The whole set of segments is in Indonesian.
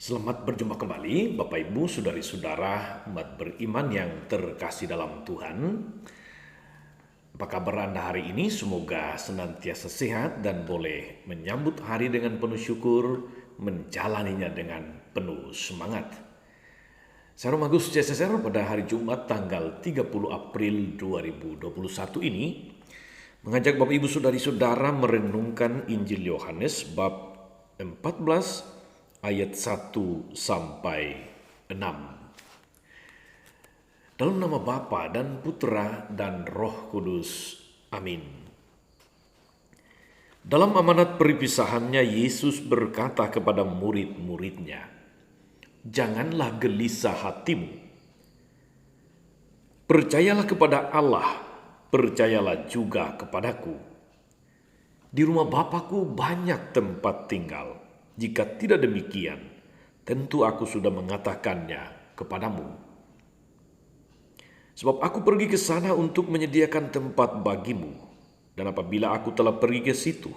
Selamat berjumpa kembali Bapak Ibu, Saudari-saudara, umat beriman yang terkasih dalam Tuhan. Apa kabar Anda hari ini? Semoga senantiasa sehat dan boleh menyambut hari dengan penuh syukur, menjalaninya dengan penuh semangat. Saya Romagus CSSR pada hari Jumat tanggal 30 April 2021 ini mengajak Bapak Ibu Saudari-saudara merenungkan Injil Yohanes bab 14 ayat 1 sampai 6. Dalam nama Bapa dan Putra dan Roh Kudus. Amin. Dalam amanat perpisahannya, Yesus berkata kepada murid-muridnya, "Janganlah gelisah hatimu. Percayalah kepada Allah, percayalah juga kepadaku. Di rumah Bapakku banyak tempat tinggal. Jika tidak demikian, tentu aku sudah mengatakannya kepadamu. Sebab aku pergi ke sana untuk menyediakan tempat bagimu. Dan apabila aku telah pergi ke situ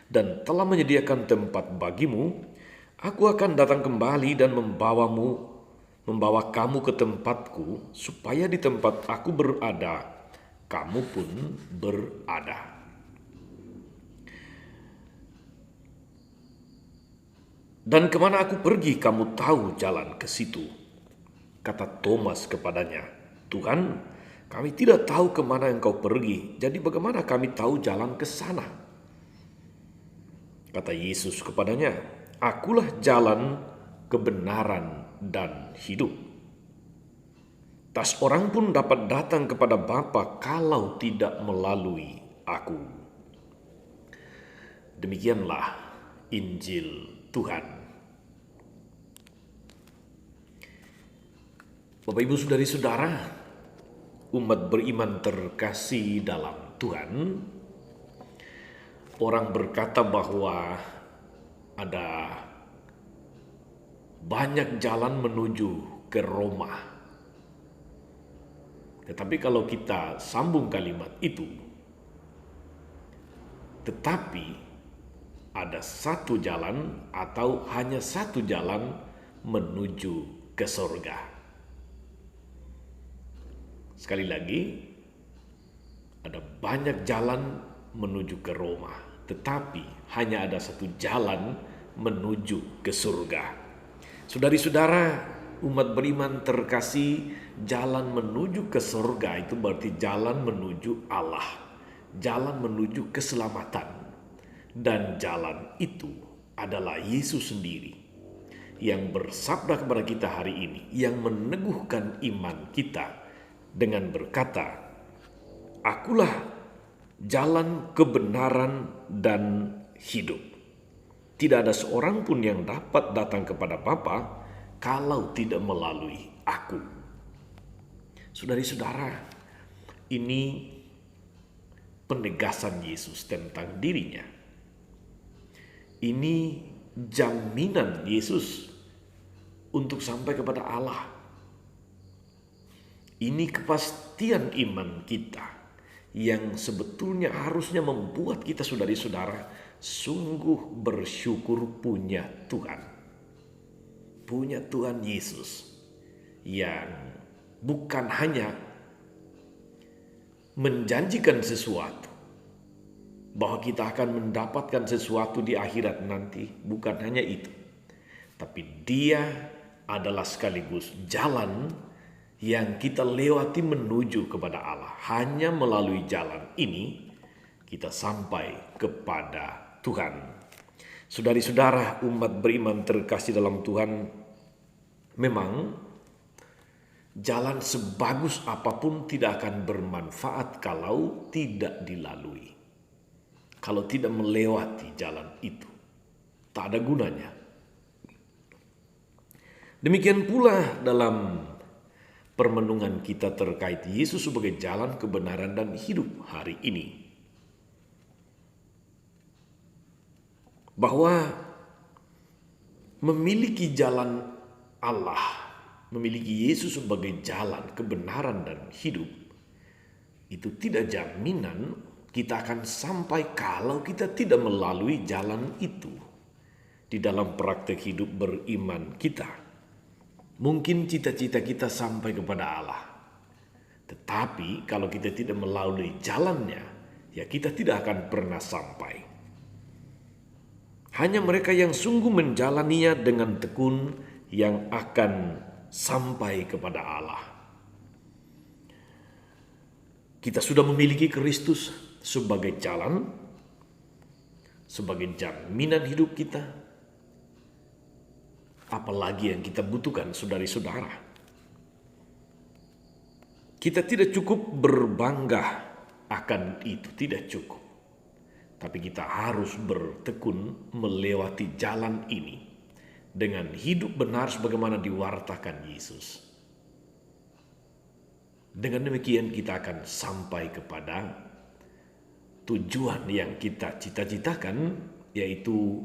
dan telah menyediakan tempat bagimu, aku akan datang kembali dan membawa kamu ke tempatku, supaya di tempat aku berada, kamu pun berada." "Dan kemana aku pergi, kamu tahu jalan ke situ," kata Thomas kepadanya. "Tuhan, kami tidak tahu kemana engkau pergi, jadi bagaimana kami tahu jalan ke sana?" Kata Yesus kepadanya, "Akulah jalan, kebenaran, dan hidup. Tak seorang pun dapat datang kepada Bapa kalau tidak melalui aku." Demikianlah Injil Tuhan. Bapak Ibu Saudari-saudara, umat beriman terkasih dalam Tuhan, orang berkata bahwa ada banyak jalan menuju ke Roma. Tetapi kalau kita sambung kalimat itu, tetapi ada satu jalan atau hanya satu jalan menuju ke surga. Sekali lagi, ada banyak jalan menuju ke Roma, tetapi hanya ada satu jalan menuju ke surga. Saudari-saudara, umat beriman terkasih, jalan menuju ke surga itu berarti jalan menuju Allah, jalan menuju keselamatan. Dan jalan itu adalah Yesus sendiri yang bersabda kepada kita hari ini, yang meneguhkan iman kita dengan berkata, "Akulah jalan, kebenaran, dan hidup. Tidak ada seorang pun yang dapat datang kepada Bapa kalau tidak melalui aku." Saudari-saudara, ini penegasan Yesus tentang dirinya. Ini jaminan Yesus untuk sampai kepada Allah. Ini kepastian iman kita yang sebetulnya harusnya membuat kita, saudari-saudara, sungguh bersyukur punya Tuhan. Punya Tuhan Yesus yang bukan hanya menjanjikan sesuatu, bahwa kita akan mendapatkan sesuatu di akhirat nanti. Bukan hanya itu, tapi Dia adalah sekaligus jalan yang kita lewati menuju kepada Allah. Hanya melalui jalan ini kita sampai kepada Tuhan. Saudari-saudara, umat beriman terkasih dalam Tuhan, memang jalan sebagus apapun tidak akan bermanfaat kalau tidak dilalui. Kalau tidak melewati jalan itu, tak ada gunanya. Demikian pula dalam permenungan kita terkait Yesus sebagai jalan, kebenaran, dan hidup hari ini. Bahwa memiliki jalan Allah, memiliki Yesus sebagai jalan, kebenaran, dan hidup, itu tidak jaminan kita akan sampai kalau kita tidak melalui jalan itu. di dalam praktek hidup beriman kita. Mungkin cita-cita kita sampai kepada Allah. Tetapi kalau kita tidak melalui jalannya, ya kita tidak akan pernah sampai. Hanya mereka yang sungguh menjalaninya dengan tekun yang akan sampai kepada Allah. Kita sudah memiliki Kristus sebagai jalan, sebagai jaminan hidup kita. Apalagi yang kita butuhkan, saudari-saudara. Kita tidak cukup berbangga akan itu, tidak cukup. Tapi kita harus bertekun melewati jalan ini dengan hidup benar sebagaimana diwartakan Yesus. Dengan demikian kita akan sampai kepada tujuan yang kita cita-citakan, yaitu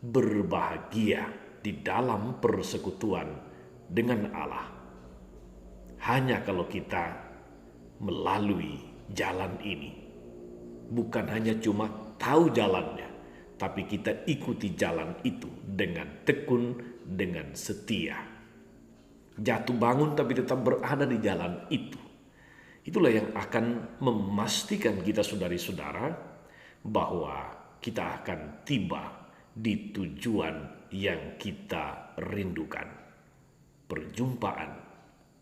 berbahagia di dalam persekutuan dengan Allah. Hanya kalau kita melalui jalan ini, bukan hanya cuma tahu jalannya, tapi kita ikuti jalan itu dengan tekun, dengan setia. Jatuh bangun tapi tetap berada di jalan itu. Itulah yang akan memastikan kita, saudari-saudara, bahwa kita akan tiba di tujuan yang kita rindukan. Perjumpaan,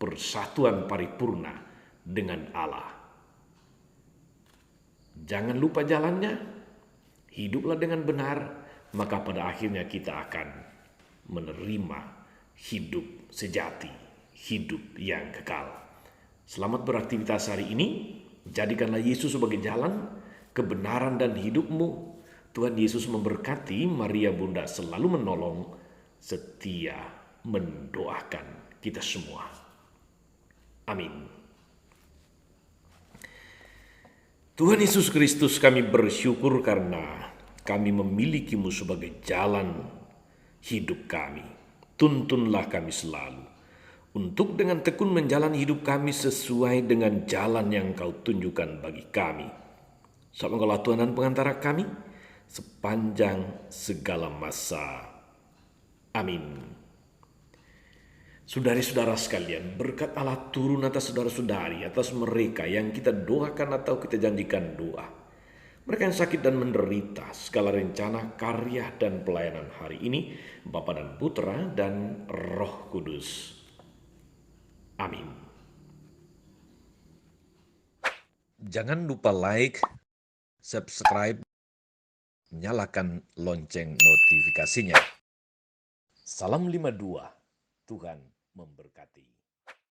persatuan paripurna dengan Allah. Jangan lupa jalannya, hiduplah dengan benar, maka pada akhirnya kita akan menerima hidup sejati, hidup yang kekal. Selamat beraktivitas hari ini. Jadikanlah Yesus sebagai jalan, kebenaran dan hidupmu. Tuhan Yesus memberkati. Maria Bunda selalu menolong, setia mendoakan kita semua. Amin. Tuhan Yesus Kristus, kami bersyukur karena kami memilikimu sebagai jalan hidup kami. Tuntunlah kami selalu untuk dengan tekun menjalani hidup kami sesuai dengan jalan yang Kau tunjukkan bagi kami. Sama Engkaulah Tuhan dan pengantara kami sepanjang segala masa. Amin. Saudari-saudara sekalian, berkat Allah turun atas saudara-saudari, atas mereka yang kita doakan atau kita janjikan doa. Mereka yang sakit dan menderita, segala rencana, karya, dan pelayanan hari ini, Bapa dan Putra dan Roh Kudus. Amin. Jangan lupa like, subscribe, nyalakan lonceng notifikasinya. Salam 52, Tuhan memberkati.